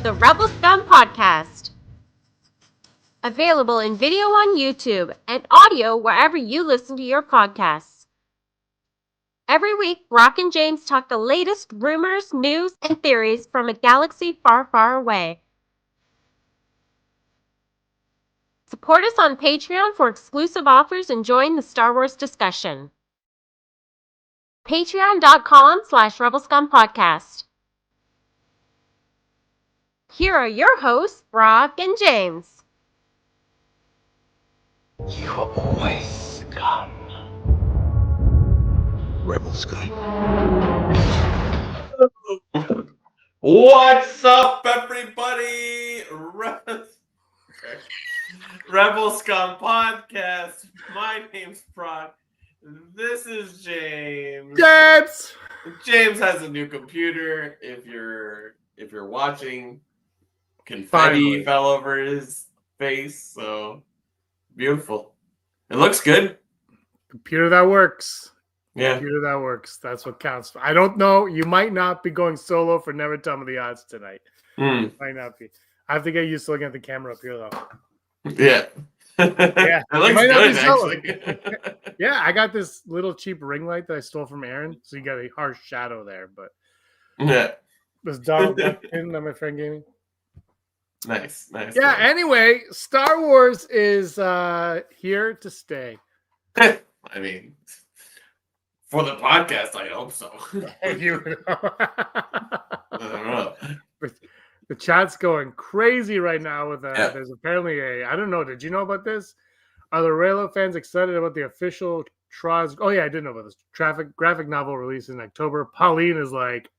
the Rebel Scum podcast. Available in video on YouTube and audio wherever you listen to your podcasts. Every week, Brock and James talk the latest rumors, news, and theories from a galaxy far, far away. Support us on Patreon for exclusive offers and join the Star Wars discussion. Patreon.com/RebelScumPodcast. Here are your hosts, Brock and James. You are always scum. Rebel scum. What's up, everybody? Rebel Scum Podcast. My name's Brock. This is James. James has a new computer. If you're watching, confetti fell over his face. So beautiful. It looks good. Computer that works. Yeah. Computer that works. That's what counts. I don't know. You might not be going solo for Never Tell Me the Odds tonight. Might not be. I have to get used to looking at the camera up here, though. Yeah. Yeah. It looks good, actually. Yeah, I got this little cheap ring light that I stole from Aaron, so you got a harsh shadow there. But yeah. This Donald Duck pin that my friend gave me. Nice. Yeah, anyway, Star Wars is here to stay. I mean, for the podcast, I hope so. You know. I don't know. The chat's going crazy right now with there's apparently I don't know, did you know about this? Are the Raylo fans excited about the official Traz? Oh yeah, I did know about this. Graphic novel released in October. Pauline is like,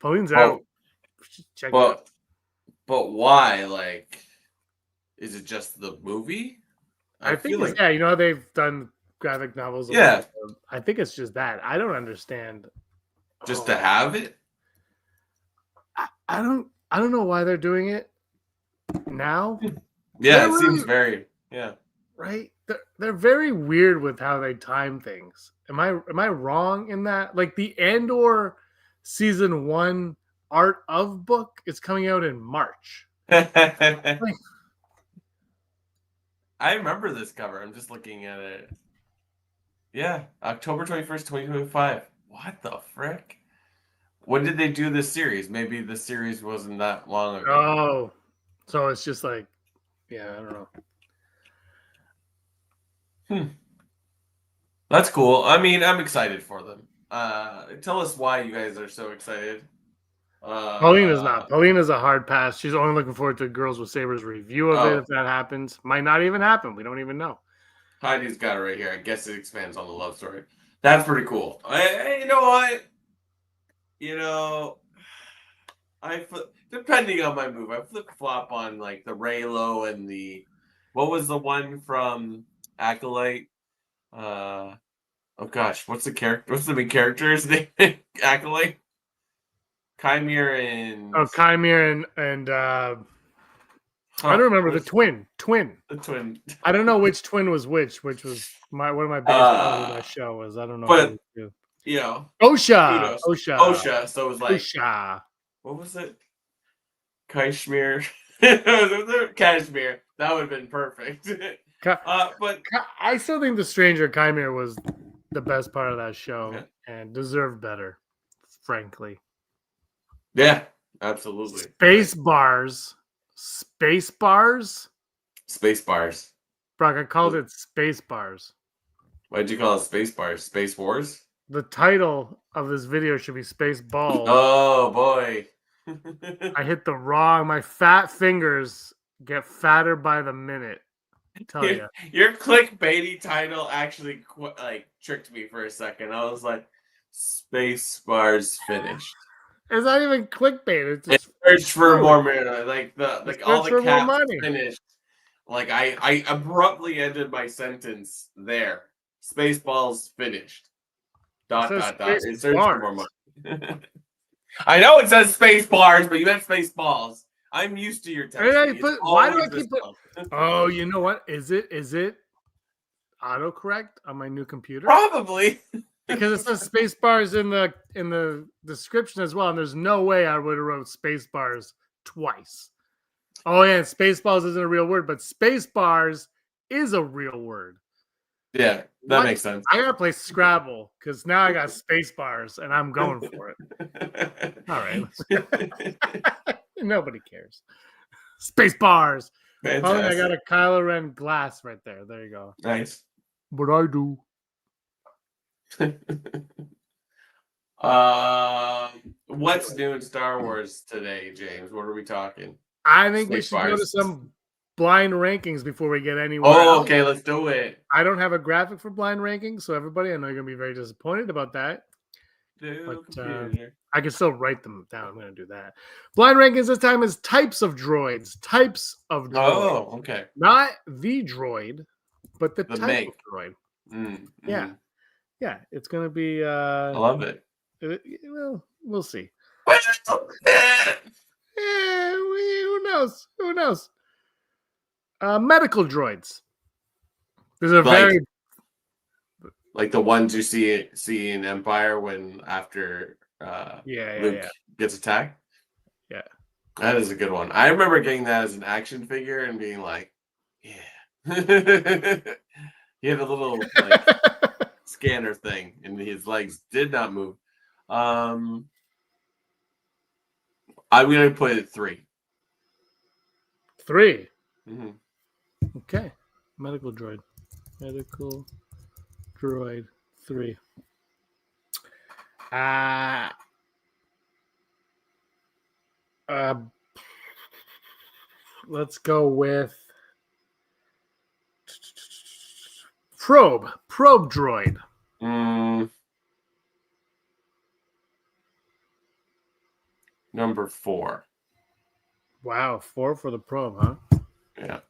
Pauline's out. Check it out. But why? Like, is it just the movie? I think it's, you know how they've done graphic novels. Yeah. I think it's just that. I don't understand. Just to have it? I don't know why they're doing it now. Yeah, it seems very right. They're very weird with how they time things. Am I wrong in that? Like the Andor season 1 art of book is coming out in March. I remember this cover. I'm just looking at it. Yeah, October 21st, 2025. What the frick? When did they do this series? Maybe the series wasn't that long ago. Oh, so it's just like, yeah, I don't know. That's cool. I mean, I'm excited for them. Tell us why you guys are so excited. Pauline is not. Pauline is a hard pass. She's only looking forward to Girls with Sabers review of it if that happens. Might not even happen. We don't even know. Heidi's got it right here. I guess it expands on the love story. That's pretty cool. You know what? Depending on my move, I flip-flop on like the Raylo and what was the one from Acolyte? Oh gosh, what's the main character's name? Acolyte? Chimere and Chimere and I don't remember the twin. The twin. I don't know which twin was which was one of my biggest problems with that show was I don't know. But Osha. So it was like Osha. What was it? Kashmir. Kashmir. That would have been perfect. But I still think the Stranger Chimere was the best part of that show and deserved better, frankly. Yeah, absolutely. Spaceballs. Brock, I called it Spaceballs. Why'd you call it Spaceballs? Space Wars? The title of this video should be Spaceballs. Oh boy. I hit the wrong. My fat fingers get fatter by the minute. I tell you. Your clickbaity title actually tricked me for a second. I was like, Spaceballs finished. It's not even clickbait. It's just search for more money. Like all the caps finished. Like I abruptly ended my sentence there. Spaceballs finished. ... It searched for more money. I know it says Spaceballs, but you meant Spaceballs. I'm used to your text. Why do I keep it? Oh, you know what? Is it autocorrect on my new computer? Probably. Because it says Spaceballs in the description as well, and there's no way I would have wrote Spaceballs twice. Oh yeah, Spaceballs isn't a real word, but Spaceballs is a real word. Yeah, that makes sense. I gotta play Scrabble because now I got Spaceballs and I'm going for it. All right. Nobody cares. Spaceballs. Finally, I got a Kylo Ren glass right there. There you go. Nice. But I do. What's new in Star Wars today, James? What are we talking? I think we should go to some blind rankings before we get anywhere. Oh, okay, let's do it. I don't have a graphic for blind rankings, so everybody, I know you're gonna be very disappointed about that. But I can still write them down. I'm gonna do that. Blind rankings this time is types of droids. Types of droids. Oh, okay. Not the droid, but the type of droid. Yeah. Yeah, it's gonna be. I love it. Well, we'll see. Who knows? Who knows? Medical droids. There's a very like the ones you see in Empire when after Luke gets attacked. Yeah, that is a good one. I remember getting that as an action figure and being like, yeah. He had a little like scanner thing, and his legs did not move. I'm gonna put it 3. 3. Mm-hmm. Okay, medical droid. Medical droid 3. Let's go with probe droid. Number 4. Wow, 4 for the probe, huh? Yeah.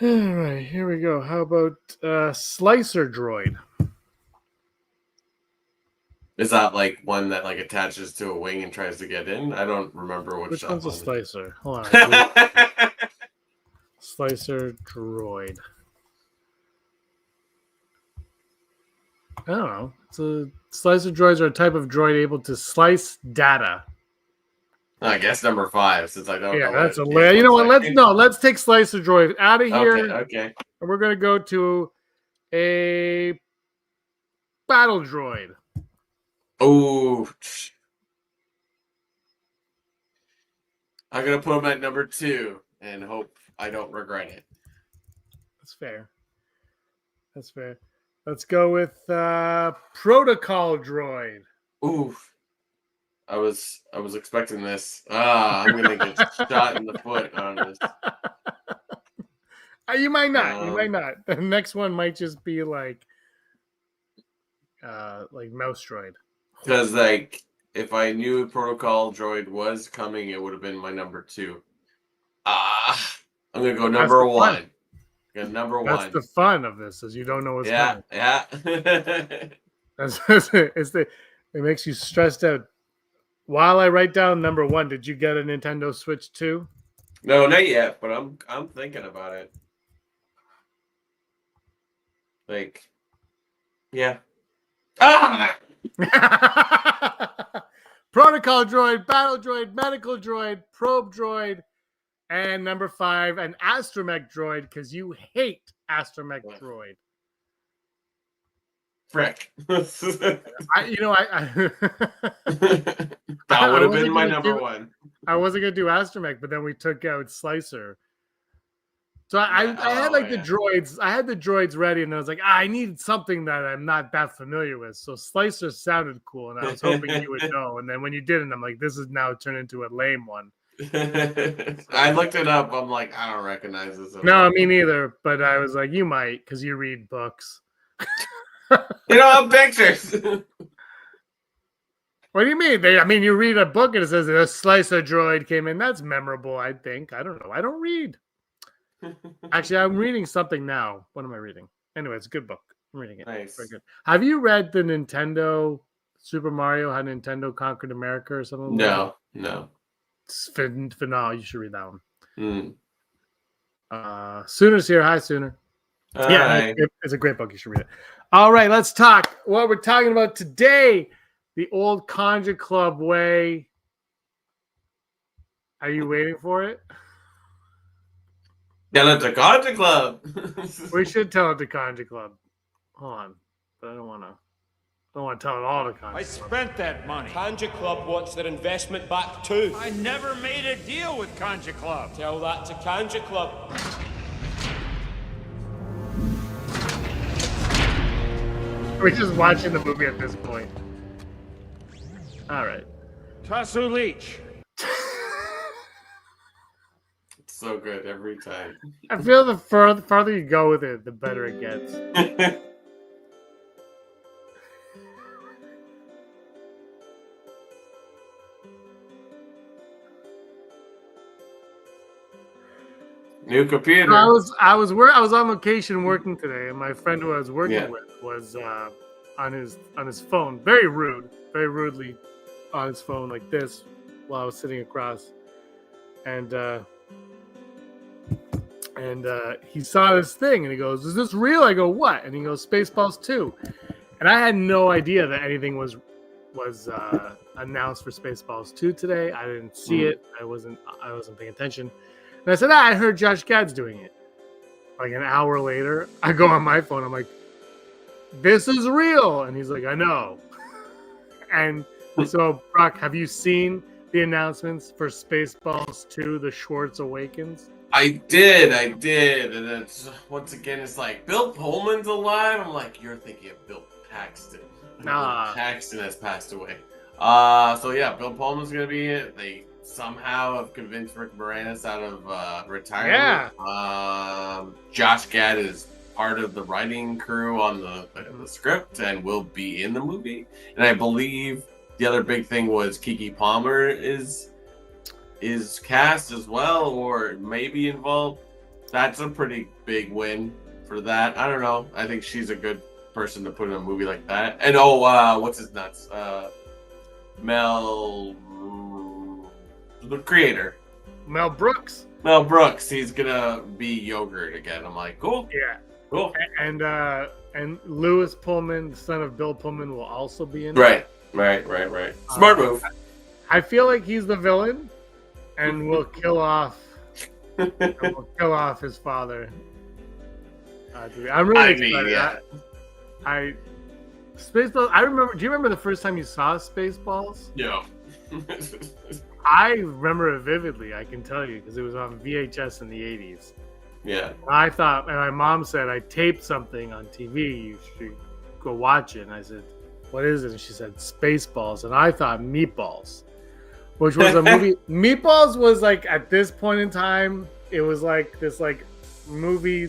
All right, here we go. How about slicer droid? Is that like one that like attaches to a wing and tries to get in? I don't remember which one's a slicer. Hold on. Slicer droid. I don't know. Slicer droids are a type of droid able to slice data. I guess number 5, since I don't know. Yeah, that's a you know what? Let's take slicer droid out of here. Okay. And we're gonna go to a battle droid. Oh, I'm gonna put him at number 2 and hope I don't regret it. That's fair. That's fair. Let's go with protocol droid. Oof. I was expecting this. I'm gonna get shot in the foot on this. You might not. You might not. The next one might just be like mouse droid. Because like if I knew protocol droid was coming, it would have been my number 2. I'm gonna go number 1. Number 1. That's the fun of this, is you don't know what's coming. Yeah. It makes you stressed out. While I write down number 1, did you get a Nintendo Switch 2? No, not yet, but I'm thinking about it. Like, yeah. Protocol droid, battle droid, medical droid, probe droid, and number 5, an astromech droid, because you hate astromech droid. Frick. That would have been my number 1. I wasn't gonna do astromech, but then we took out slicer. So I had the droids. I had the droids ready, and I was like, I need something that I'm not that familiar with. So slicer sounded cool, and I was hoping you would know. And then when you didn't, I'm like, this is now turned into a lame one. I looked it up. I'm like, I don't recognize this. No, me neither. But I was like, you might, because you read books. You don't have pictures. What do you mean? You read a book and it says a slicer droid came in. That's memorable, I think. I don't know. I don't read. Actually, I'm reading something now. What am I reading? Anyway, it's a good book. I'm reading it. Nice. Very good. Have you read the Nintendo Super Mario How Nintendo Conquered America or something? No. It's phenomenal. You should read that one. Mm. Sooner's here. Hi, Sooner. Yeah, it's a great book. You should read it. All right, let's talk. What we're talking about today, the old Conja Club way. Are you waiting for it? Tell it to Conja Club. We should tell it to Conja Club. Hold on, but I don't want to tell it all to Conja Club. I spent that money. Conja Club wants their investment back too. I never made a deal with Conja Club. Tell that to Conja Club. We're just watching the movie at this point. All right. Tasu Leech. It's so good every time. I feel the farther you go with it, the better it gets. New computer. I was on vacation working today, and my friend who I was working with was on his phone, very rudely on his phone like this while I was sitting across, and he saw this thing and he goes, "Is this real?" I go, "What?" And he goes, "Spaceballs 2." And I had no idea that anything was announced for Spaceballs 2 today. I didn't see it. I wasn't paying attention. And I said, I heard Josh Gad's doing it. Like an hour later, I go on my phone. I'm like, this is real. And he's like, I know. And so, Brock, have you seen the announcements for Spaceballs 2, The Schwartz Awakens? I did. And it's, once again, it's like, Bill Pullman's alive? I'm like, you're thinking of Bill Paxton. Nah. Bill Paxton has passed away. So yeah, Bill Pullman's going to be it. They somehow have convinced Rick Moranis out of retirement. Yeah. Josh Gad is part of the writing crew on the script and will be in the movie. And I believe the other big thing was Keke Palmer is cast as well, or maybe involved. That's a pretty big win for that. I don't know. I think she's a good person to put in a movie like that. And what's his nuts? The creator, Mel Brooks. He's gonna be Yogurt again. I'm like, cool. Yeah, cool. And Louis Pullman, the son of Bill Pullman, will also be in it. Right. Smart move. I feel like he's the villain, and will kill off his father. I'm really excited. Yeah. Spaceballs. Do you remember the first time you saw Spaceballs? Yeah. I remember it vividly, I can tell you, because it was on VHS in the 80s. Yeah. I thought, and my mom said, I taped something on TV, you should go watch it. And I said, what is it? And she said, Spaceballs. And I thought Meatballs, which was a movie. Meatballs was like, at this point in time, it was like this like movie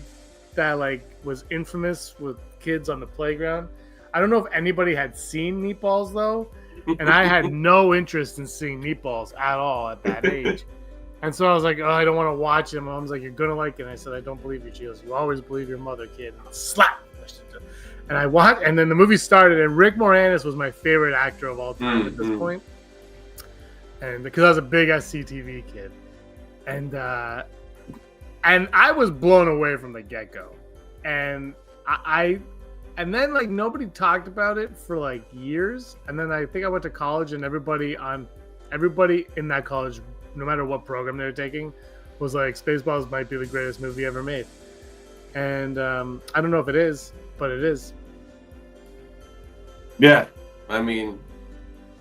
that like was infamous with kids on the playground. I don't know if anybody had seen Meatballs though. And I had no interest in seeing Meatballs at all at that age. And so I was like, oh, I don't want to watch it. My mom's like, you're going to like it. And I said, I don't believe you. She goes, you always believe your mother, kid. And slap. And I watched, and then the movie started, and Rick Moranis was my favorite actor of all time at this point. And because I was a big SCTV kid. And I was blown away from the get-go. And And then, like, nobody talked about it for, like, years. And then I think I went to college, and everybody in that college, no matter what program they were taking, was like, Spaceballs might be the greatest movie ever made. And I don't know if it is, but it is. Yeah. I mean,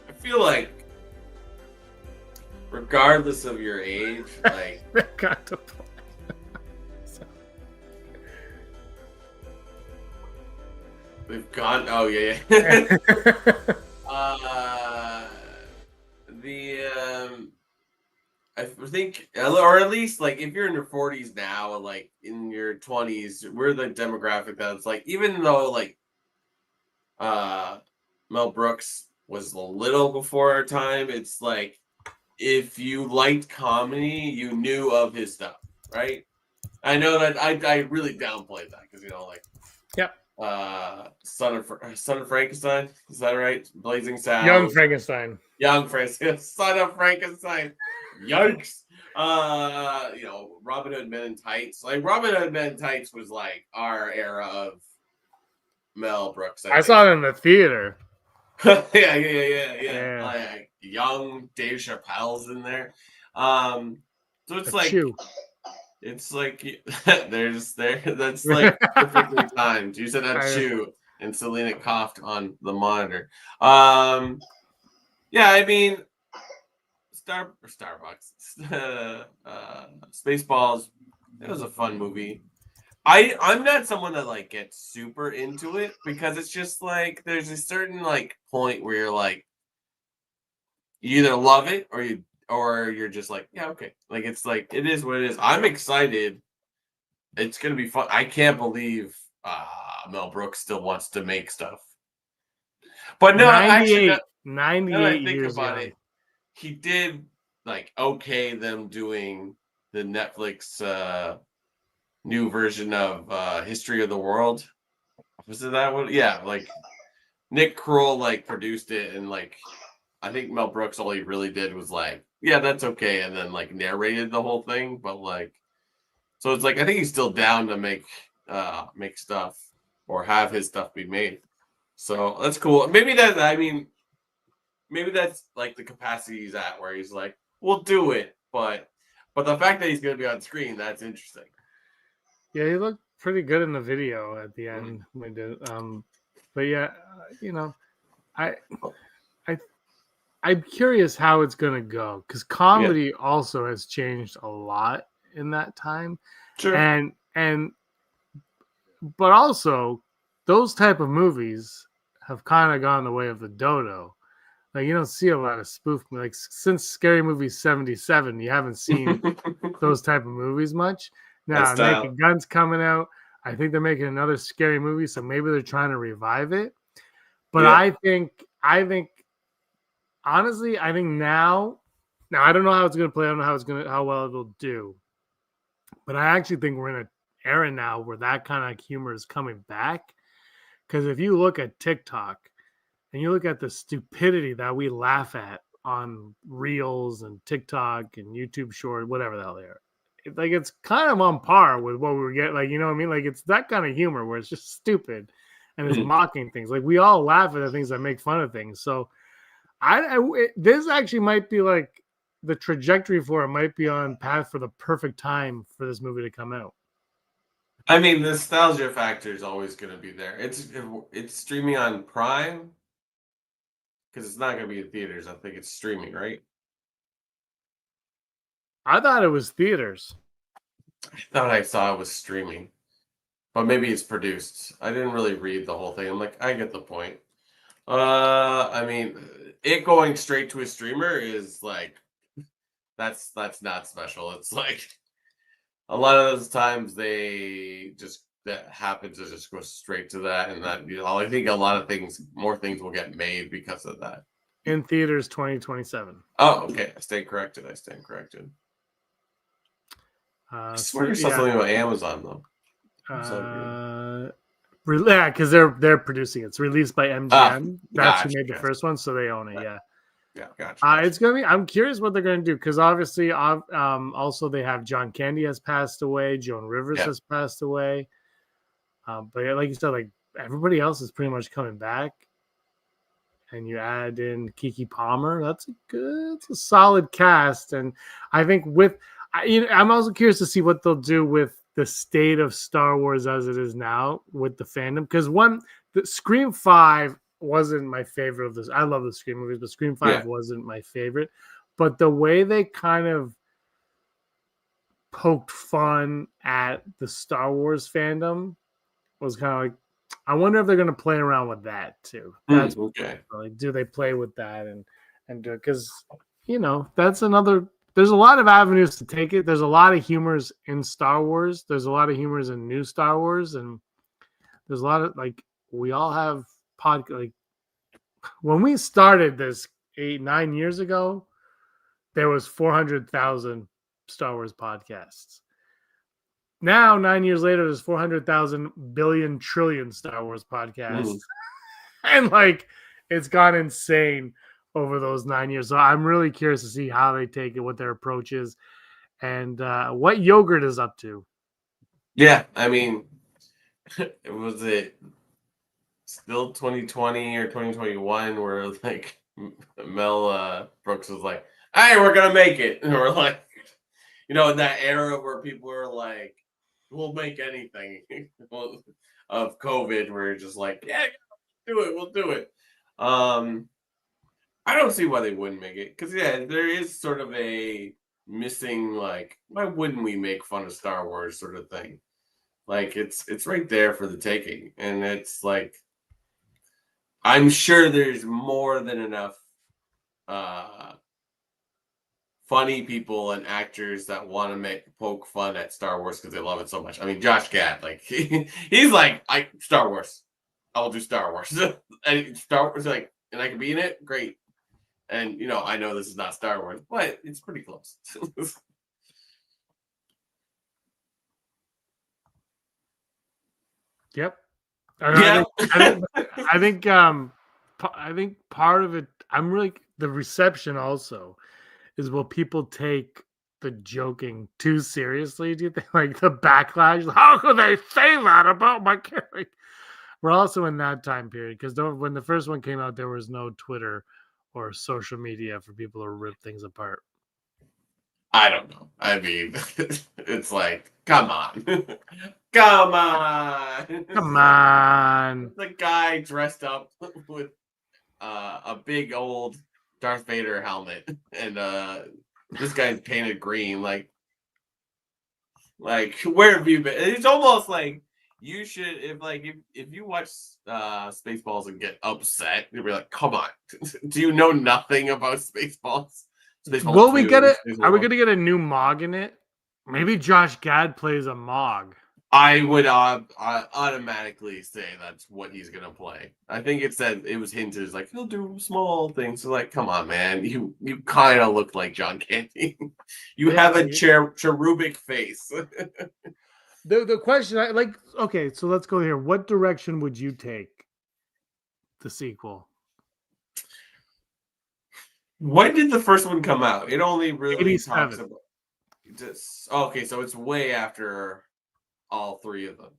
I feel like, regardless of your age, like... got to play. We've gone. Oh yeah. I think, or at least like if you're in your 40s now, like in your 20s, we're the demographic that's like, even though like Mel Brooks was a little before our time, it's like if you liked comedy, you knew of his stuff, right? I know that I really downplayed that because like. Yep. Son of Frankenstein, is that right? Blazing Saddles. Young Frankenstein. Young Francis, son of Frankenstein. Yikes. Robin Hood Men in Tights. Like Robin Hood Men in Tights was like our era of Mel Brooks. I saw it in the theater. yeah. Like, young Dave Chappelle's in there. So it's it's like there's there. That's like perfectly timed. You said that chew, and Selena coughed on the monitor. Yeah, I mean, Starbucks, Spaceballs. It was a fun movie. I'm not someone that like gets super into it because it's just like there's a certain like point where you're like you either love it or you're just like, yeah, okay. Like it's like it is what it is. I'm excited. It's gonna be fun. I can't believe Mel Brooks still wants to make stuff. But no, 98 years about young. it, he did like okay them doing the Netflix new version of History of the World. Was it that one? Yeah, like Nick Kroll like produced it, and like I think Mel Brooks all he really did was like, yeah, that's okay, and then like narrated the whole thing. But like, so it's like I think he's still down to make stuff or have his stuff be made. So that's cool. Maybe that's like the capacity he's at, where he's like, we'll do it, but the fact that he's going to be on screen, that's interesting. Yeah, he looked pretty good in the video at the end. But yeah, I'm curious how it's going to go because comedy also has changed a lot in that time. Sure. But also those type of movies have kind of gone the way of the dodo. Like you don't see a lot of spoof, like since Scary Movie 77, you haven't seen those type of movies much. Now Naked Gun's coming out. I think they're making another scary movie, so maybe they're trying to revive it. But I think honestly, I think now I don't know how it's gonna play. I don't know how well it'll do. But I actually think we're in an era now where that kind of humor is coming back. Because if you look at TikTok and you look at the stupidity that we laugh at on Reels and TikTok and YouTube Short, whatever the hell they are, it's kind of on par with what we get. Like, you know what I mean? Like, it's that kind of humor where it's just stupid and it's mocking things. Like, we all laugh at the things that make fun of things. So, this actually might be like the trajectory for it might be on path for the perfect time for this movie to come out. I mean, the nostalgia factor is always going to be there. It's streaming on Prime because it's not going to be in theaters. I think it's streaming, right? I thought it was theaters. I thought I saw it was streaming, but maybe it's produced. I didn't really read the whole thing. I'm like, I get the point. I mean, it going straight to a streamer is like, that's not special. It's like a lot of those times that happens to just go straight to that, and that I think a lot of more things will get made because of that. In theaters 2027. Oh, okay. I stand corrected. I swear you saw something about Amazon though. Yeah, because they're producing it. It's released by MGM. That's who made the first one, so they own it. Yeah. Yeah, gotcha. It's gonna be. I'm curious what they're gonna do because obviously, also they have John Candy has passed away, Joan Rivers has passed away, but like you said, like everybody else is pretty much coming back, and you add in Keke Palmer. It's a solid cast, and I think I'm also curious to see what they'll do with the state of Star Wars as it is now with the fandom because the Scream 5 wasn't my favorite of this. I love the Scream movies, but Scream 5 wasn't my favorite. But the way they kind of poked fun at the Star Wars fandom was kind of like, I wonder if they're going to play around with that too. That's okay. Like, do they play with that and do it? Because that's another. There's a lot of avenues to take it. There's a lot of humors in Star Wars. There's a lot of humors in new Star Wars, and there's a lot of we all have when we started this 8-9 years ago, there was 400,000 Star Wars podcasts. Now 9 years later, there's 400,000 billion trillion Star Wars podcasts, and it's gone insane over those 9 years. So I'm really curious to see how they take it, what their approach is, and what Yogurt is up to. Yeah, I mean, was it still 2020 or 2021 where like Mel Brooks was like, "Hey, we're gonna make it," and we're like, in that era where people were like, "We'll make anything," of COVID, where you're just like, "Yeah, we'll do it." I don't see why they wouldn't make it, because there is sort of a missing, like, why wouldn't we make fun of Star Wars sort of thing? Like, it's right there for the taking, and it's like, I'm sure there's more than enough uh funny people and actors that want to poke fun at Star Wars because they love it so much. I mean, Josh Gad, like he's like, Star Wars, I'll do Star Wars, and Star Wars, like, and I can be in it, great. And I know this is not Star Wars, but it's pretty close. Yep. Yeah. I think part of it, I'm really, the reception also is, will people take the joking too seriously? Do you think, like, the backlash? How could they say that about my character? We're also in that time period, because when the first one came out, there was no Twitter or social media for people to rip things apart. I don't know. I mean, it's like, come on. Come on. Come on. The guy dressed up with a big old Darth Vader helmet, and this guy's painted green. Like, where have you been? It's almost like you should, if you watch Spaceballs and get upset, you'll be like, come on. Do you know nothing about Spaceballs? Will we get it? Are we going to get a new Mog in it? Maybe Josh Gad plays a Mog. I would automatically say that's what he's gonna play. I think it was hinted, like, he'll do small things. So, like, come on, man, you kind of look like John Candy. You have a cherubic face. The question, okay, so let's go here. What direction would you take the sequel? When did the first one come out? It only really 87. talks about okay, so it's way after all three of them.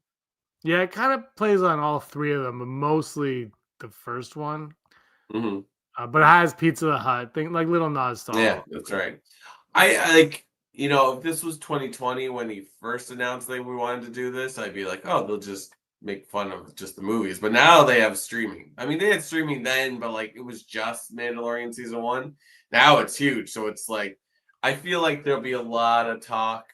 Yeah, it kind of plays on all three of them, but mostly the first one. Mm-hmm. But it has Pizza the Hut, like little nods to all. Yeah, that's right. I like, if this was 2020 when he first announced that we wanted to do this, I'd be like, oh, they'll just make fun of just the movies. But now they have streaming. I mean, they had streaming then, but like, it was just Mandalorian season 1. Now it's huge, so it's like, I feel like there'll be a lot of talk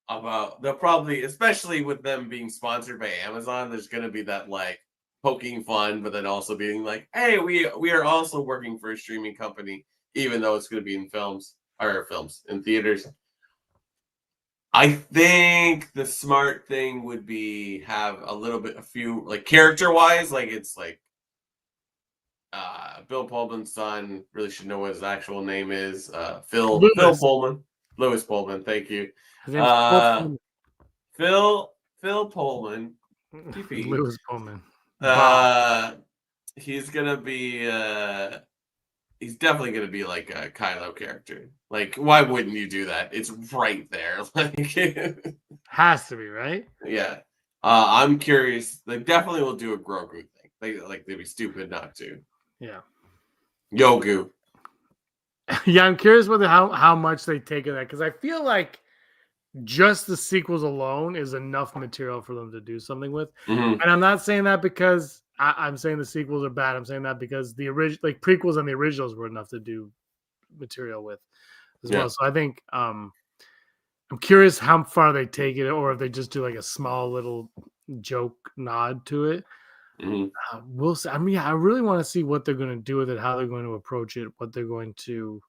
about, they'll probably, especially with them being sponsored by Amazon, there's going to be that, like, poking fun, but then also being like, hey, we are also working for a streaming company, even though it's going to be in in theaters. I think the smart thing would be have a few, like, character wise, like, it's like Bill Pullman's son, really should know what his actual name is. Phil Pullman. Lewis Pullman, thank you. Phil Pullman. Lewis Pullman. He's gonna be he's definitely gonna be like a Kylo character. Like, why wouldn't you do that? It's right there. Like, has to be, right? Yeah. I'm curious. They definitely will do a Grogu thing. They'd be stupid not to. Yeah. Yogu. Yeah, I'm curious whether how much they take of that, because I feel like just the sequels alone is enough material for them to do something with. Mm-hmm. And I'm not saying that because I'm saying the sequels are bad. I'm saying that because the prequels and the originals were enough to do material with as well. So I think I'm curious how far they take it, or if they just do like a small little joke nod to it. Mm-hmm. We'll see. I mean, I really want to see what they're going to do with it, how they're going to approach it, what they're going to,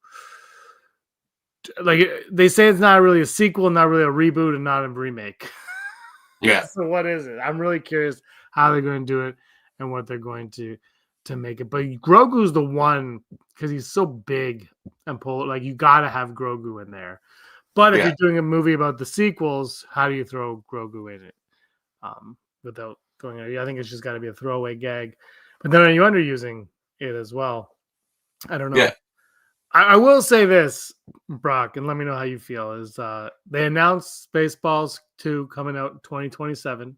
like. They say it's not really a sequel, not really a reboot, and not a remake. Yeah. So what is it? I'm really curious how they're going to do it and what they're going to make it. But Grogu's the one, because he's so big and like, you got to have Grogu in there. But if you're doing a movie about the sequels, how do you throw Grogu in it without going? I think it's just got to be a throwaway gag. But then are you underusing it as well? I don't know. Yeah. I will say this, Brock, and let me know how you feel. Is they announced Spaceballs 2 coming out in 2027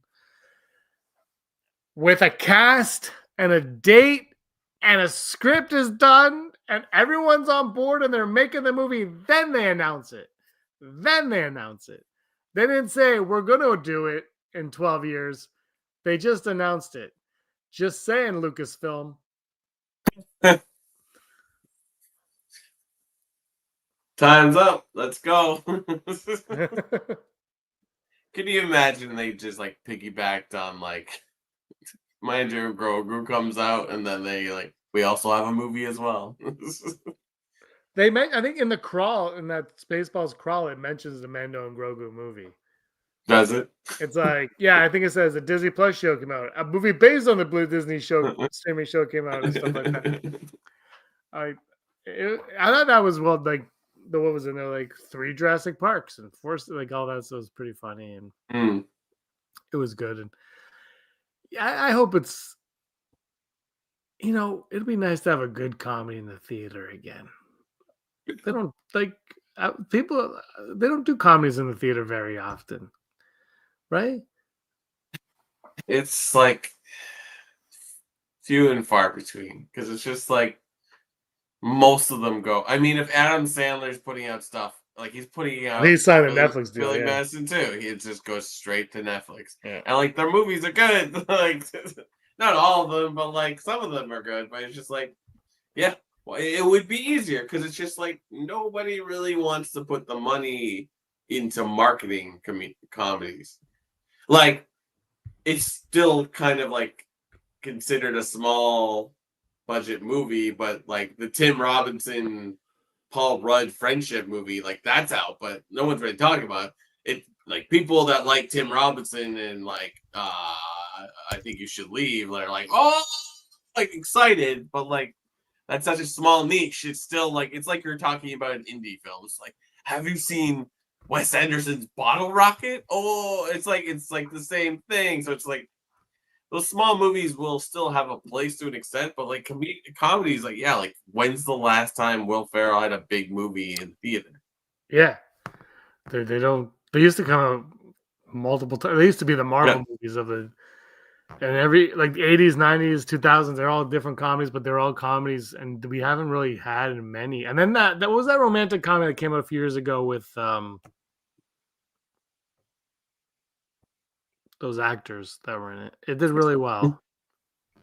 with a cast and a date and a script is done and everyone's on board and they're making the movie. Then they announce it. They didn't say we're going to do it in 12 years. They just announced it. Just saying, Lucasfilm. Time's up. Let's go. Can you imagine they just like piggybacked on like Manager Grogu comes out and then they like we also have a movie as well. They I think in the crawl, in that Spaceballs crawl, it mentions the Mando and Grogu movie. Does it? It's like, yeah, I think it says a Disney Plus show came out. A movie based on the Blue Disney show streaming show came out and stuff like that. I thought that was what was in there, like 3 Jurassic Parks and Force, like all that stuff was pretty funny and it was good. And yeah, I hope it's, it'd be nice to have a good comedy in the theater again. They don't people. They don't do comedies in the theater very often, right? It's like few and far between because it's just like most of them go. I mean, if Adam Sandler's putting out stuff, like he's putting out, he signed a Netflix deal. Billy Yeah. Madison too. He just goes straight to Netflix, Yeah. and like their movies are good. Like not all of them, but like some of them are good. But it's just like, yeah. Well, it would be easier because it's just like nobody really wants to put the money into marketing comedies. Like, it's still kind of like considered a small budget movie, but like the Tim Robinson, Paul Rudd friendship movie, like that's out, but no one's really talking about it. Like people that like Tim Robinson and like I Think You Should Leave, they're like, oh, like excited, but like. That's such a small niche. It's still like it's like you're talking about an indie film. It's like, have you seen Wes Anderson's Bottle Rocket? Oh, it's like the same thing. So it's like those small movies will still have a place to an extent, but like comedies, like yeah, like when's the last time Will Ferrell had a big movie in theater? Yeah, they don't. They used to come out multiple times. They used to be the Marvel movies of the. And every like the 80s, 90s, 2000s, they're all different comedies, but they're all comedies, and we haven't really had many. And then that was that romantic comedy that came out a few years ago with those actors that were in it. It did really well.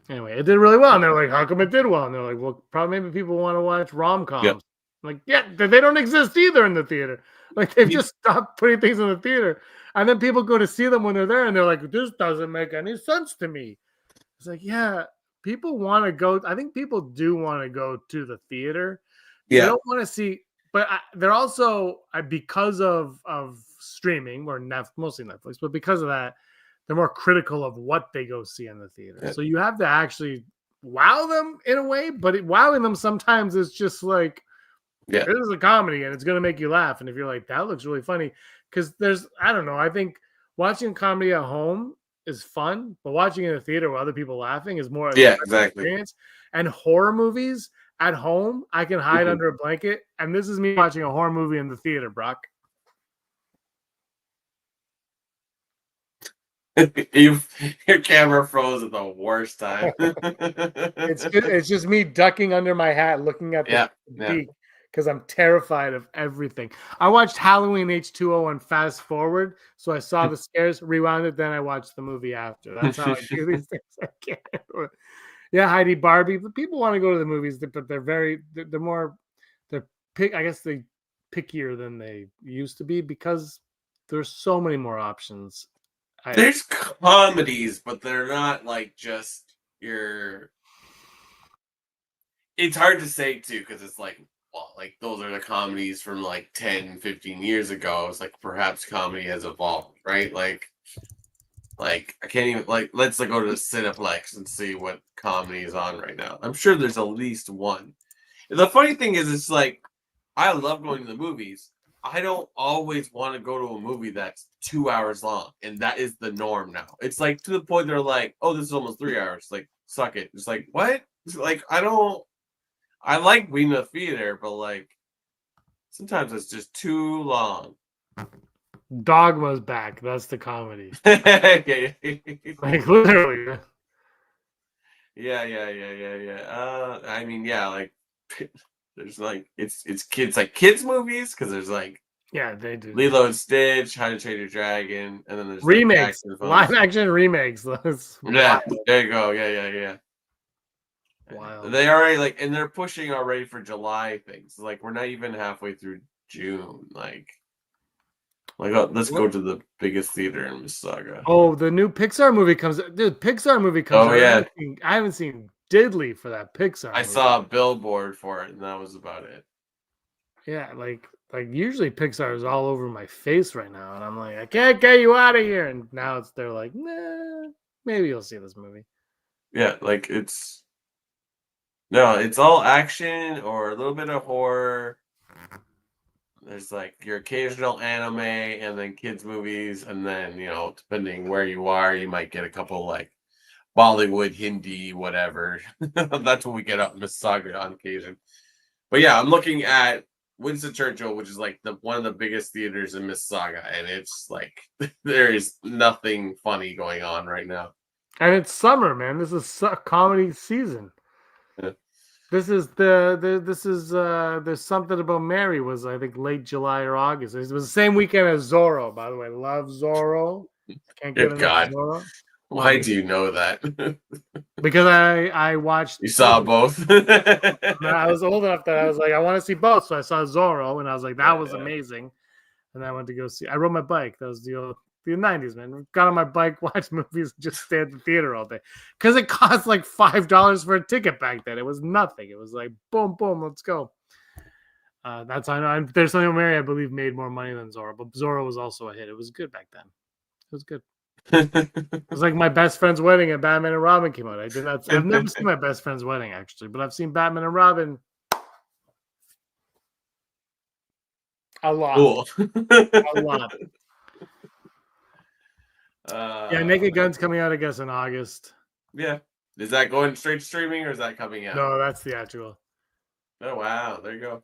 Anyway, it did really well, and they're like, "How come it did well?" And they're like, "Well, probably maybe people want to watch rom-coms." Yep. Like, yeah, they don't exist either in the theater. Like they've just stopped putting things in the theater. And then people go to see them when they're there and they're like, this doesn't make any sense to me. It's like, yeah, people want to go. I think people do want to go to the theater. Yeah. They don't want to see, but they're also, because of streaming or mostly Netflix, but because of that, they're more critical of what they go see in the theater. Yeah. So you have to actually wow them in a way, but wowing them sometimes is just like, this is a comedy and it's going to make you laugh. And if you're like, that looks really funny, because I don't know, I think watching comedy at home is fun, but watching in a theater with other people laughing is more exactly experience. And horror movies at home, I can hide under a blanket. And this is me watching a horror movie in the theater, Brock. Your camera froze at the worst time. It's just me ducking under my hat, looking at the beak. Because I'm terrified of everything. I watched Halloween H2O and fast forward, so I saw the scares, rewound it, then I watched the movie after. That's how I do these things. I can't. Yeah, Heidi, Barbie. But people want to go to the movies, but they're I guess they pickier than they used to be because there's so many more options. There's comedies, but they're not like just your. It's hard to say too because it's like. Well, like those are the comedies from like 10, 15 years ago. It's like perhaps comedy has evolved, right? Like I can't even let's go to the Cineplex and see what comedy is on right now. I'm sure there's at least one. And the funny thing is, it's like I love going to the movies. I don't always want to go to a movie that's 2 hours long, and that is the norm now. It's like to the point they're like, "Oh, this is almost 3 hours." Like, suck it. It's like what? It's like I don't I like being in the theater, but like sometimes it's just too long. Dogma's back. That's the comedy. Okay. Like literally. Yeah. I mean, yeah, like there's like it's kids like kids movies because there's like Yeah, they do. Lilo and Stitch, How to Train Your Dragon, and then there's remakes, like, live action remakes. That's yeah, wild. there you go. Yeah. Wild. They already like, and they're pushing already for July things. Like we're not even halfway through June. Like let's go to the biggest theater in Mississauga. Oh, the new Pixar movie comes. Dude, Pixar movie comes. Oh yeah, I haven't seen diddly for that Pixar. I saw a billboard for it, and that was about it. Yeah, like usually Pixar is all over my face right now, and I'm like, I can't get you out of here. And now they're like, nah, maybe you'll see this movie. Yeah, like it's all action or a little bit of horror. There's like your occasional anime and then kids movies, and then depending where you are, you might get a couple like Bollywood, Hindi, whatever. That's what we get up in Mississauga on occasion. But yeah, I'm looking at Winston Churchill, which is like one of the biggest theaters in Mississauga, and it's like there is nothing funny going on right now. And it's summer, man. This is comedy season. Yeah. This is there's something about Mary was I think late July or August. It was the same weekend as Zorro, by the way. Love Zorro. Can't get enough Zorro. Why do you know that? Because I watched. You saw both. I was old enough that I was like, I want to see both. So I saw Zorro, and I was like, that was amazing. And I went to go see. I rode my bike. That was the 90s, man. Got on my bike, watched movies, just stay at the theater all day. Because it cost like $5 for a ticket back then. It was nothing. It was like, boom, boom, let's go. That's I know. There's something Mary, I believe, made more money than Zorro, but Zorro was also a hit. It was good back then. It was good. It was like my best friend's wedding and Batman and Robin came out. I've never seen my best friend's wedding actually, but I've seen Batman and Robin a lot. Cool. A lot. Yeah, Naked Gun's coming out, I guess, in August. Yeah. Is that going straight to streaming or is that coming out? No, that's theatrical. Oh wow, there you go.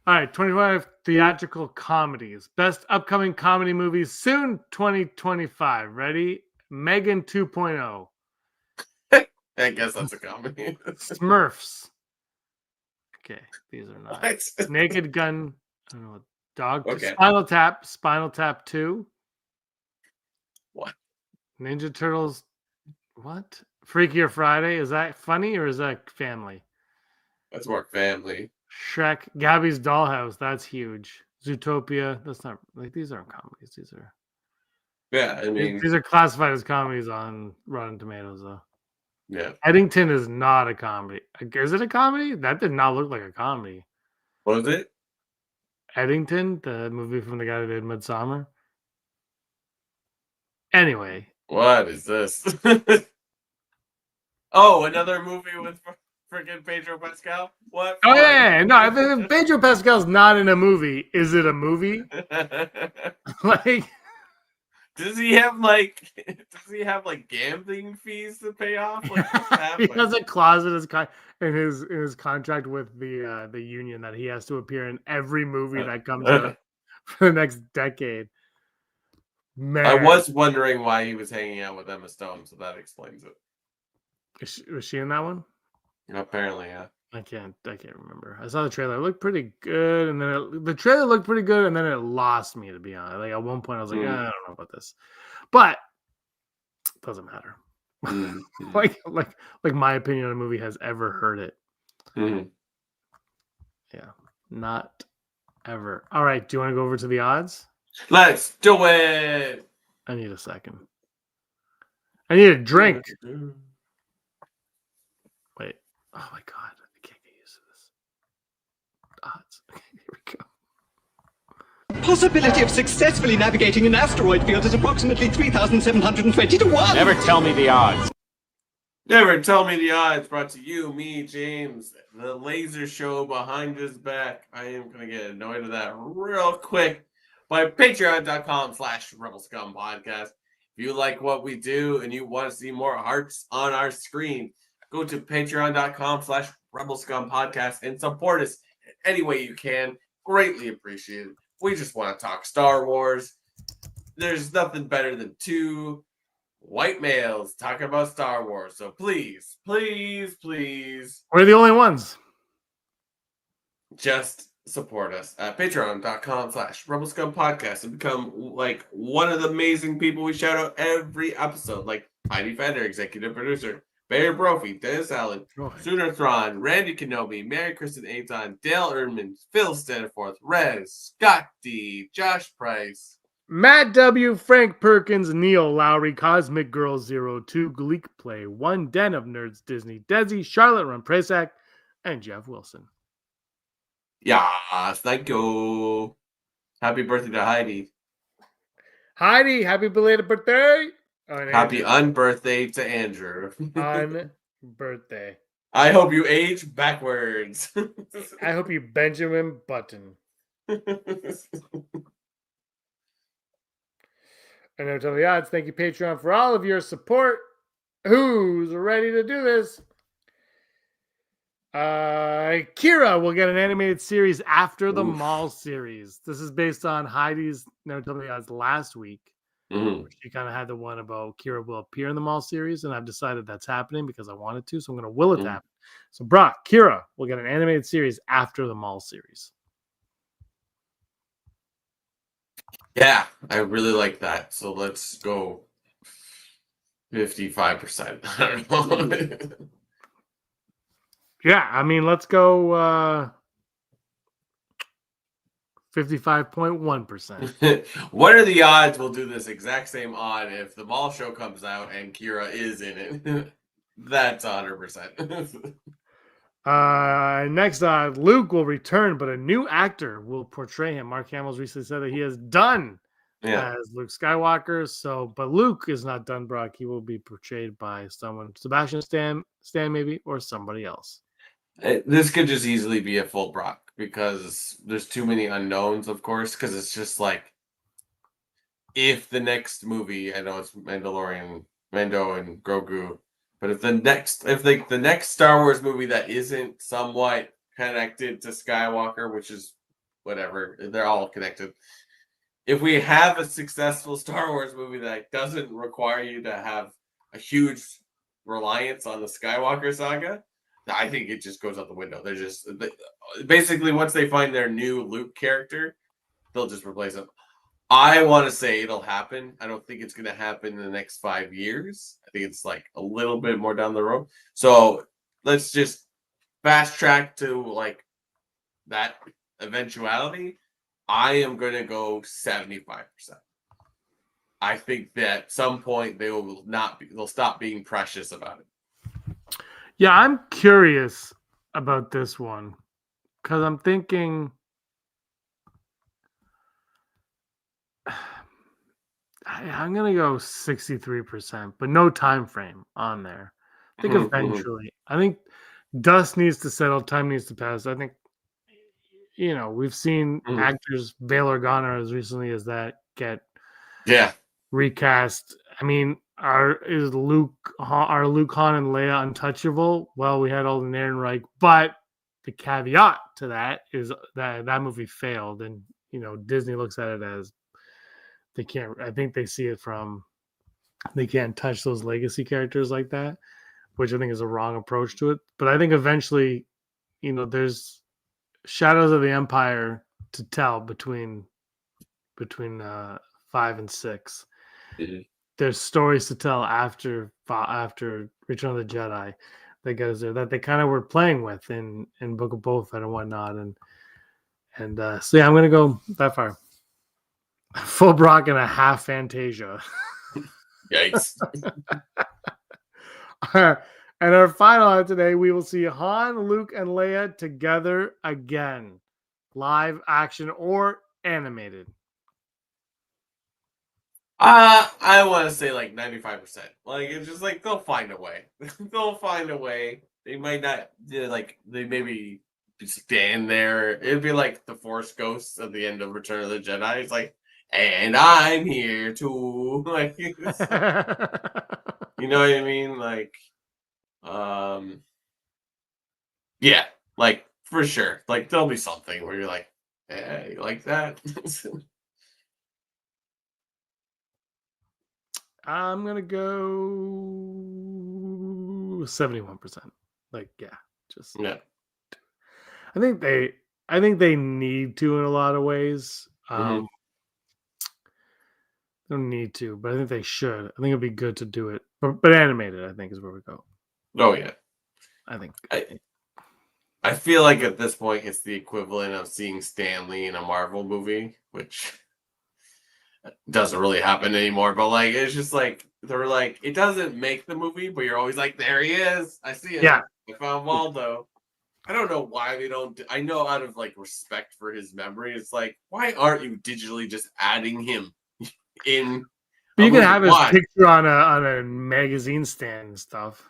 All right, 25 theatrical comedies. Best upcoming comedy movies soon 2025. Ready? Megan 2.0. I guess that's a comedy. Smurfs. Okay, these are not. What? Naked Gun. I don't know. Dog. Okay. Spinal Tap 2. What? Ninja Turtles. What? Freakier Friday. Is that funny or is that family? That's more family. Shrek. Gabby's Dollhouse. That's huge. Zootopia. That's not like these aren't comedies. These are. Yeah, I mean these are classified as comedies on Rotten Tomatoes, though. Yeah. Eddington is not a comedy. Is it a comedy? That did not look like a comedy. What was it? Eddington, the movie from the guy that did Midsommar. Anyway. What is this? Oh, another movie with freaking Pedro Pascal? What? Oh, yeah. No, if Pedro Pascal's not in a movie, is it a movie? Like... Does he have like gambling fees to pay off? Like, he has a clause in his contract with the union that he has to appear in every movie that comes out for the next decade. Man, I was wondering why he was hanging out with Emma Stone, so that explains it. Was she in that one? Apparently, yeah. I can't remember. I saw the trailer. It looked pretty good, and then the trailer looked pretty good, and then it lost me, to be honest. Like at one point, I was like, I don't know about this, but it doesn't matter. like my opinion on a movie has ever hurt it. Yeah, not ever. All right, do you want to go over to the odds? Let's do it. I need a second. I need a drink. Wait. Oh my god. Odds. Here we go. Possibility of successfully navigating an asteroid field is approximately 3,720 to 1. Never tell me the odds. Never tell me the odds. Brought to you, me, James, the laser show behind his back. I am going to get annoyed at that real quick by patreon.com/Rebel Scum Podcast. If you like what we do and you want to see more hearts on our screen, go to patreon.com/Rebel Rebel Scum Podcast and support us any way you can. Greatly appreciated. We just want to talk Star Wars. There's nothing better than two white males talking about Star Wars. So please, please, please. We're the only ones. Just support us at patreon.com/Rebel Scum Podcast and become like one of the amazing people we shout out every episode, like Heidi Fender, executive producer, Bear Brophy, Dennis Allen, Sooner Thrawn, Randy Kenobi, Mary Kristen Aton, Dale Erdman, Phil Stanforth, Rez, Scott D, Josh Price, Matt W, Frank Perkins, Neil Lowry, Cosmic Girl 02, Gleek Play, One Den of Nerds, Disney, Desi, Charlotte Rumpresak, and Jeff Wilson. Yes, thank you. Happy birthday to Heidi. Heidi, happy belated birthday. Happy unbirthday to Andrew. Unbirthday. I hope you age backwards. I hope you Benjamin Button. And now tell the odds. Thank you, Patreon, for all of your support. Who's ready to do this? Kira will get an animated series after the Mall series. This is based on Heidi's No Tell Me the Odds last week. She kind of had the one about Kira will appear in the Mall series, and I've decided that's happening because I wanted to, so I'm going to will it happen. So, Brock, Kira will get an animated series after the Mall series. Yeah, I really like that. So let's go 55%. I don't know. Yeah, I mean, let's go 55.1%. What are the odds we'll do this exact same odd if the Mall show comes out and Kira is in it? That's 100%. Next odd, Luke will return, but a new actor will portray him. Mark Hamill's recently said that he is done as Luke Skywalker. But Luke is not done, Brock. He will be portrayed by someone, Sebastian Stan maybe, or somebody else. This could just easily be a full Brock because there's too many unknowns, of course, because it's just like if the next movie, I know it's Mandalorian, Mando and Grogu, but if the next Star Wars movie that isn't somewhat connected to Skywalker, which is whatever, they're all connected. If we have a successful Star Wars movie that doesn't require you to have a huge reliance on the Skywalker saga, I think it just goes out the window. They're just basically once they find their new Luke character, they'll just replace him. I want to say it'll happen. I don't think it's going to happen in the next 5 years. I think it's like a little bit more down the road. So let's just fast track to like that eventuality. I am going to go 75%. I think that at some point they'll stop being precious about it. Yeah, I'm curious about this one because I'm thinking I'm going to go 63%, but no time frame on there. I think eventually. I think dust needs to settle, time needs to pass. I think, we've seen actors Bail Organa as recently as that get recast. I mean, are Luke, Han, and Leia untouchable? Well, we had Alden Ehrenreich, but the caveat to that is that movie failed, and Disney looks at it as they can't. I think they see it from they can't touch those legacy characters like that, which I think is a wrong approach to it. But I think eventually, there's Shadows of the Empire to tell between 5 and 6. Mm-hmm. There's stories to tell after Return of the Jedi that get us there that they kind of were playing with in Book of Boba Fett and whatnot, and so yeah, I'm gonna go that far. Full Brock and a half Fantasia. Yikes! And our final out today, we will see Han, Luke, and Leia together again, live action or animated. I want to say like 95%. Like it's just like they'll find a way. They'll find a way. They might not they maybe stand there. It'd be like the Force Ghosts at the end of Return of the Jedi. It's like, and I'm here too. Like, you know what I mean? Like, Yeah, like for sure. Like there'll be something where you're like, you like that? I'm gonna go 71%. Like, yeah, just Yeah. I think they need to in a lot of ways. Mhm. They don't need to, but I think they should. I think it'd be good to do it, but animated. I think is where we go. Oh yeah. I think. I feel like at this point it's the equivalent of seeing Stan Lee in a Marvel movie, which doesn't really happen anymore. But like, it's just like they're like, it doesn't make the movie, but you're always like, there he is. I see him. Yeah. I found Waldo. I don't know why they don't. I know out of like respect for his memory, it's like, why aren't you digitally just adding him in? But you can have his picture on a magazine stand and stuff.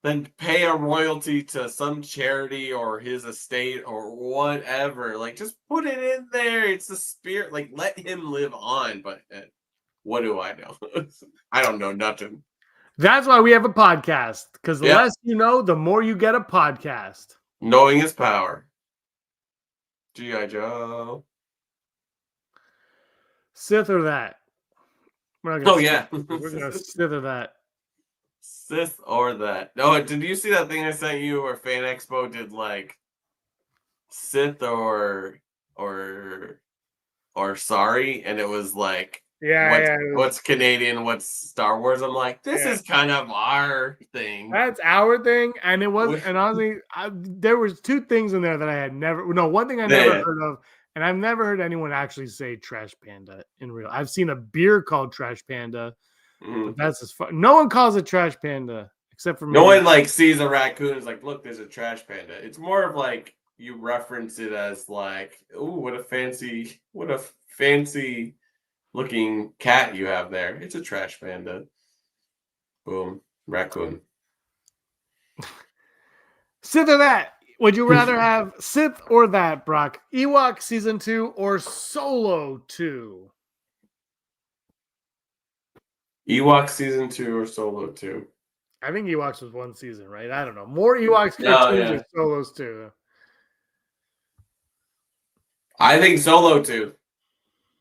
Then pay a royalty to some charity or his estate or whatever. Like, just put it in there. It's the spirit. Like, let him live on. But what do I know? I don't know nothing. That's why we have a podcast. Because the less you know, the more you get a podcast. Knowing is power. G.I. Joe. Sith or that. We're not gonna we're gonna Sith or that. Sith or that. No, did you see that thing I sent you where Fan Expo did like Sith or sorry, and it was like what's Canadian, what's Star Wars? I'm like, this is kind of our thing. That's our thing, and it was. And honestly, there was two things in there that I had never. No, one thing I never heard of, and I've never heard anyone actually say Trash Panda in real. I've seen a beer called Trash Panda, but that's as far. No one calls it Trash Panda except for me. No one like sees a raccoon and is like, look, there's a trash panda. It's more of like you reference it as like, ooh, what a fancy looking cat you have there. It's a trash panda. Boom. Raccoon. Sith or that? Would you rather have Sith or that, Brock? Ewok Season 2 or Solo 2? Ewok Season 2 or Solo 2? I think Ewoks was one season, right? I don't know. More Ewoks cartoons or Solos 2? I think Solo 2.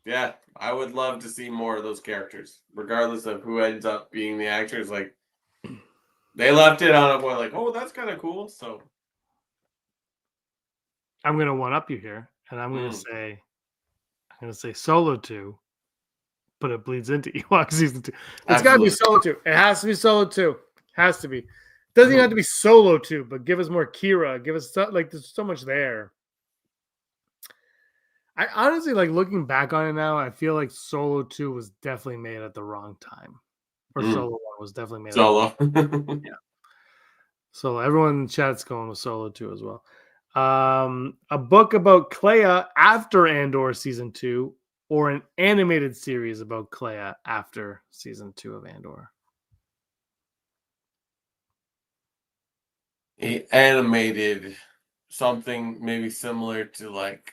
Yeah, I would love to see more of those characters, regardless of who ends up being the actors. Like, they left it on a point like, oh, that's kind of cool. So I'm gonna one up you here, and I'm gonna say Solo 2, but it bleeds into Ewok Season 2. It's gotta be Solo 2. It has to be Solo 2. Has to be. Doesn't even have to be Solo 2, but give us more Kira. Give us like there's so much there. I honestly like looking back on it now. I feel like Solo 2 was definitely made at the wrong time, or Solo 1 was definitely made. Solo. Yeah. So everyone in the chat's going with Solo 2 as well. A book about Clea after Andor Season 2, or an animated series about Clea after Season 2 of Andor. Animated something maybe similar to like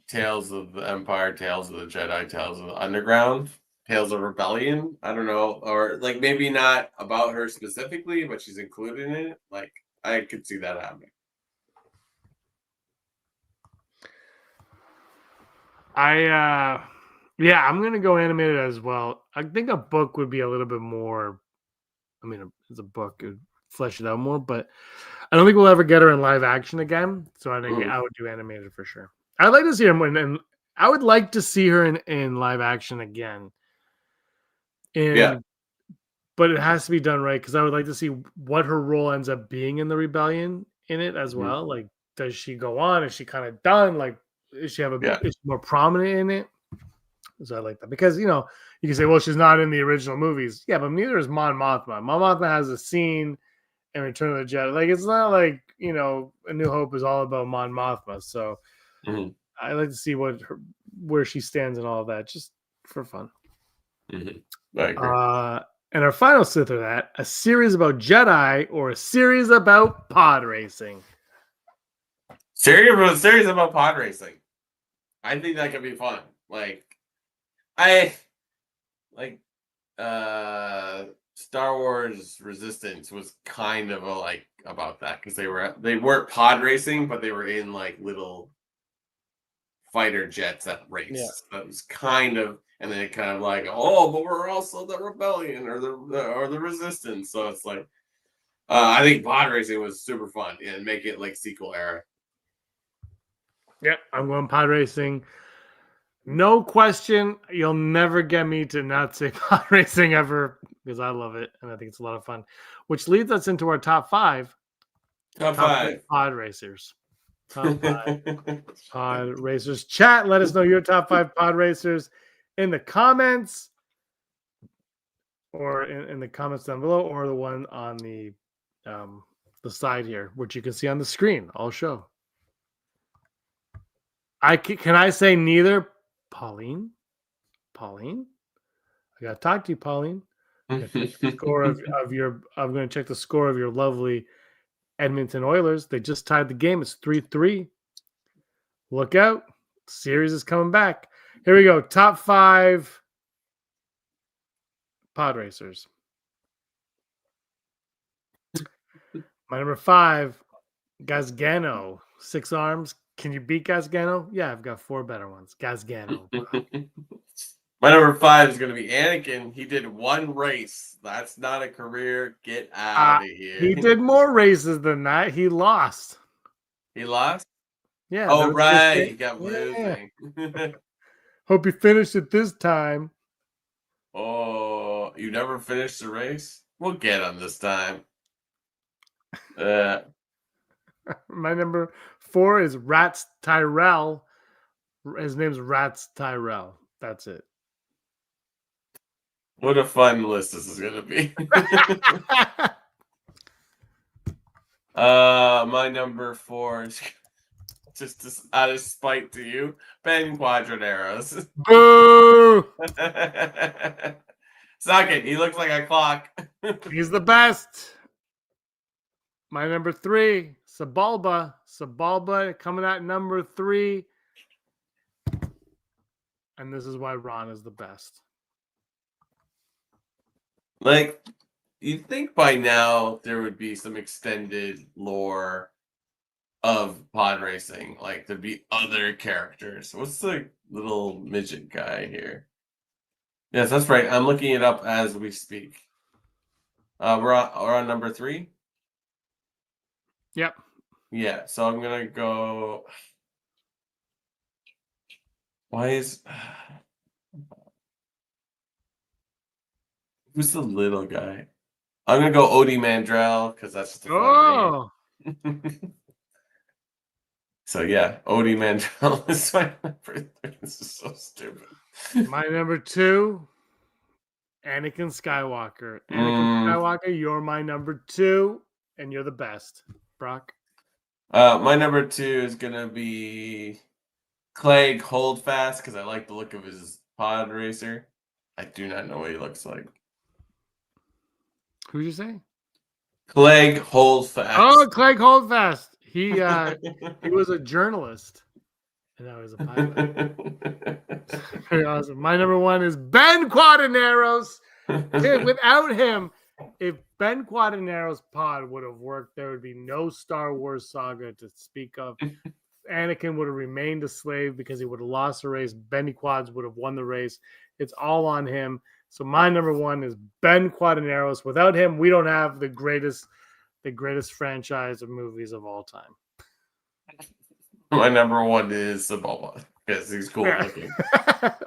Tales of the Empire, Tales of the Jedi, Tales of the Underground, Tales of Rebellion. I don't know, or like maybe not about her specifically, but she's included in it. Like I could see that happening. I'm gonna go animated as well. I think a book would be a little bit more. I mean, it's a book; it would flesh it out more, but I don't think we'll ever get her in live action again. So I think I would do animated for sure. I'd like to see her and I would like to see her in live action again. But it has to be done right because I would like to see what her role ends up being in the rebellion in it as well. Like, does she go on? Is she kind of done? Like, is she more prominent in it? So I like that because you can say, well, she's not in the original movies. Yeah, but neither is Mon Mothma. Mon Mothma has a scene in Return of the Jedi. Like, it's not like A New Hope is all about Mon Mothma. So I like to see where she stands and all of that, just for fun. I agree. And our final Sith or that, a series about Jedi or a series about pod racing. Series about pod racing. I think that could be fun. Like Star Wars Resistance was kind of about that because they weren't pod racing, but they were in like little fighter jets that race. Yeah. That was kind of, and then it kind of like, oh, but we're also the rebellion or the resistance. So it's like, I think pod racing was super fun and make it like sequel era. Yeah, I'm going pod racing. No question, you'll never get me to not say pod racing ever because I love it and I think it's a lot of fun. Which leads us into our top five. Top five pod racers. Top five pod racers. Chat, let us know your top five pod racers in the comments or in the comments down below or the one on the side here, which you can see on the screen. I'll show. Can I say neither? Pauline, I gotta talk to you, Pauline. I'm gonna check the score of your. I'm gonna check the score of your lovely Edmonton Oilers. They just tied the game. It's 3-3. Look out! Series is coming back. Here we go. Top five pod racers. My number 5, Gasgano, 6 arms. Can you beat Gasgano? Yeah, I've got 4 better ones. Gasgano. My number 5 is going to be Anakin. He did 1 race. That's not a career. Get out of here. He did more races than that. He lost. He lost? Yeah. Oh, right. He got losing. Hope you finished it this time. Oh, you never finished the race? We'll get him this time. My number 4 is Rats Tyrell. His name's Rats Tyrell. That's it. What a fun list this is going to be. My number 4 is just out of spite to you, Ben Quadraneros. Boo! Suck it. He looks like a clock. He's the best. My number 3, Sabalba. Sabalba coming out number 3. And this is why Ron is the best. Like, you'd think by now there would be some extended lore of pod racing. Like, there'd be other characters. What's the little midget guy here? Yes, that's right. I'm looking it up as we speak. We're on number 3? Yep. Yeah, so I'm going to go... Why is... Who's the little guy? I'm going to go Odie Mandrell because that's just a fun name. So, yeah, Odie Mandrell is my number 3. This is so stupid. My number 2, Anakin Skywalker. Anakin Skywalker, you're my number 2, and you're the best. Brock? My number 2 is going to be Clegg Holdfast because I like the look of his pod racer. I do not know what he looks like. Who'd you say? Clegg Holdfast. Oh, Clegg Holdfast. He was a journalist. And now he's a pilot. Very awesome. My number 1 is Ben Quadraneros. Dude, without him, if Ben Quadraneros' pod would have worked, there would be no Star Wars saga to speak of. Anakin would have remained a slave because he would have lost the race. Benny Quads would have won the race. It's all on him. So my number 1 is Ben Quadraneros. Without him, we don't have the greatest franchise of movies of all time. My number 1 is Sabalba because he's cool looking.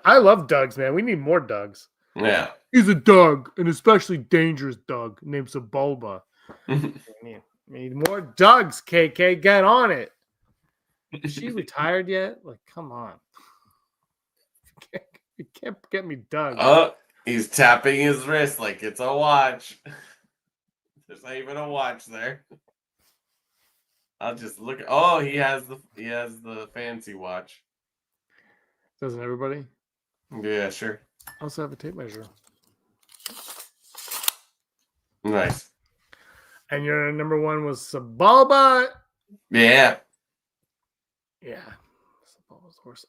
I love Dougs, man. We need more Dougs. Yeah. He's a Doug, an especially dangerous Doug named Sabalba. We need more Dougs, KK. Get on it. Is she retired yet? Like, come on. You can't get me Doug. Oh, he's tapping his wrist like it's a watch. There's not even a watch there. I'll just look. Oh, he has the fancy watch. Doesn't everybody? Yeah, sure. I also have a tape measure. Nice. And your number 1 was Sabalba. Yeah. Yeah. Sabalba's the worst.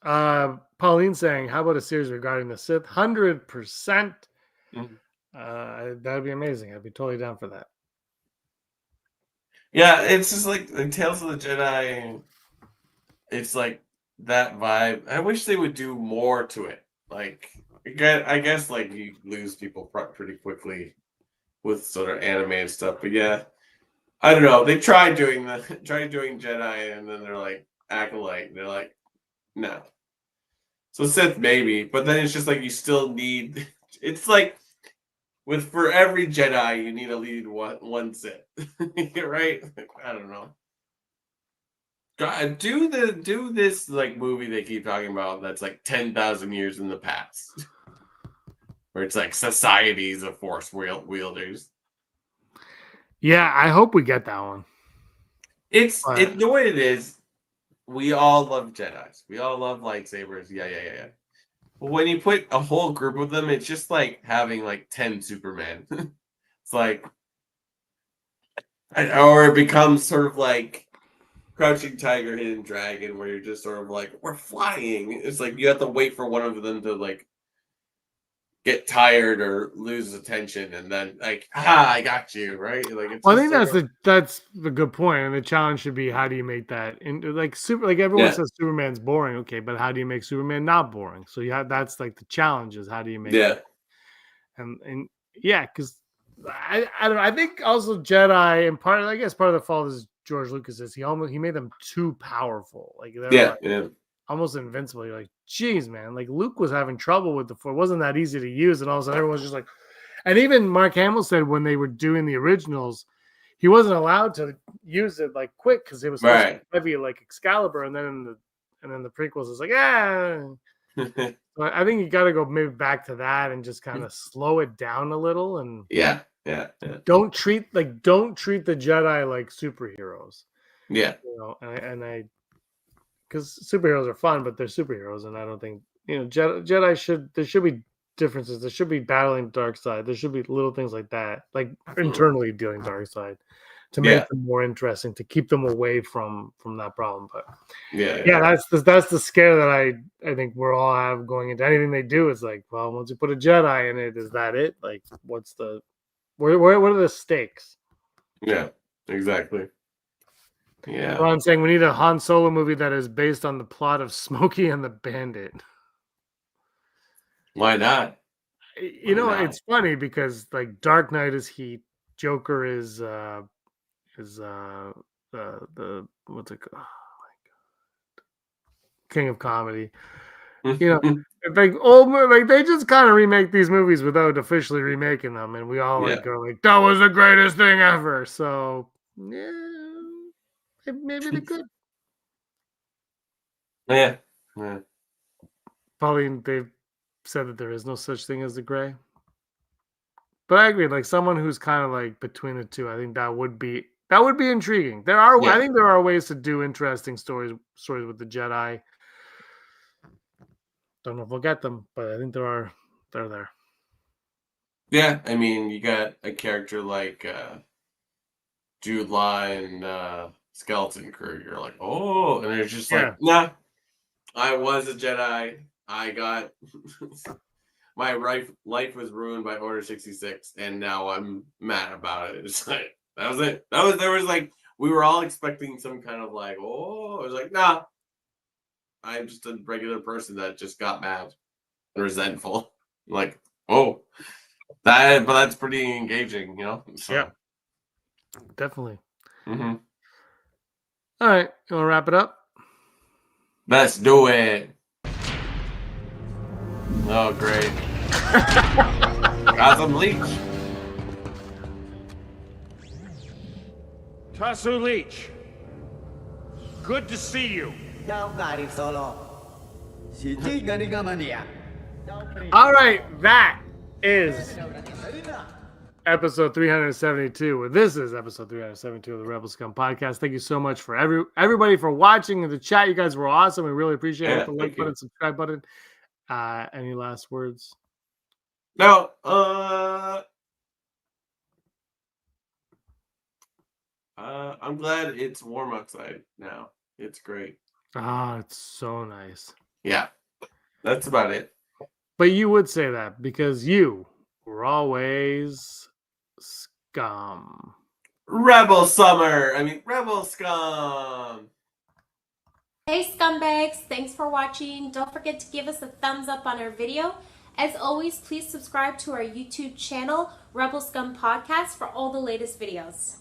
Pauline saying, how about a series regarding the Sith? 100%. That'd be amazing. I'd be totally down for that. Yeah, it's just like Tales of the Jedi. It's like that vibe. I wish they would do more to it. Like, I guess like you lose people pretty quickly with sort of animated stuff. But yeah, I don't know. They tried doing Jedi, and then they're like Acolyte, and they're like, no. So Sith maybe, but then it's just like you still need. It's like for every Jedi, you need to lead one Sith, right? I don't know. God, do this like movie they keep talking about that's like 10,000 years in the past, where it's like societies of Force wielders. Yeah, I hope we get that one. It's the way it is. We all love Jedis. We all love lightsabers. Yeah. But when you put a whole group of them, it's just like having like 10 Superman. It's like, or it becomes sort of like Crouching Tiger, Hidden Dragon, where you're just sort of like, we're flying. It's like you have to wait for one of them to like get tired or lose attention, and then like, I got you, right? Like, it's I think that's the good point, and the challenge should be how do you make that into like everyone says Superman's boring, okay, but how do you make Superman not boring? So that's like the challenge is how do you make it? And yeah, because I don't know. I think also Jedi and part of the fault is George Lucas is he made them too powerful, like they're almost invincible. You're like, geez, man, like Luke was having trouble with the Force. It wasn't that easy to use, and all of a sudden everyone's just like, and even Mark Hamill said when they were doing the originals, he wasn't allowed to use it like quick because it was supposed to be heavy like Excalibur, and then the prequels is like, So I think you got to go maybe back to that and just kind of slow it down a little, and don't treat the Jedi like superheroes. Yeah, and because superheroes are fun, but they're superheroes, and I don't think Jedi there should be differences. There should be battling dark side. There should be little things like that, like internally dealing dark side, to make them more interesting, to keep them away from that problem. But that's the scare that I think we're all have going into anything they do. Is like, well, once you put a Jedi in it, is that it? Like, what are the stakes? Yeah, exactly. Yeah. Ron saying we need a Han Solo movie that is based on the plot of Smokey and the Bandit. Why not? It's funny because like Dark Knight is Heat, Joker is the what's it called? Oh my God. King of Comedy. Like old like they just kind of remake these movies without officially remaking them, and we all go like that was the greatest thing ever. So maybe they could. Yeah. Probably they've said that there is no such thing as the gray. But I agree, like someone who's kind of like between the two, I think that would be intriguing. I think there are ways to do interesting stories with the Jedi. Don't know if we'll get them, but I think they're there. Yeah, I mean, you got a character like Jude Law and Skeleton Crew. You're like, oh, and it's just like, nah, I was a Jedi. I got my life was ruined by Order 66, and now I'm mad about it. It's like that was it. There was like we were all expecting some kind of like, oh, it was like, nah, I'm just a regular person that just got mad and resentful. Like, oh, but that's pretty engaging, So. Yeah, definitely. Mm-hmm. All right, you want to wrap it up? Let's do it. Oh, great. Gotham Leech. Tasu Leech. Good to see you. All right, that is episode 372. This is episode 372 of the Rebel Scum podcast. Thank you so much for everybody for watching in the chat. You guys were awesome. We really appreciate it. Hit the like button, subscribe button. Any last words? No. I'm glad it's warm outside now. It's great. It's so nice. Yeah, that's about it. But you would say that because you We're always scum. Rebel Scum. Hey scumbags, thanks for watching. Don't forget to give us a thumbs up on our video. As always, please subscribe to our YouTube channel, Rebel Scum Podcast, for all the latest videos.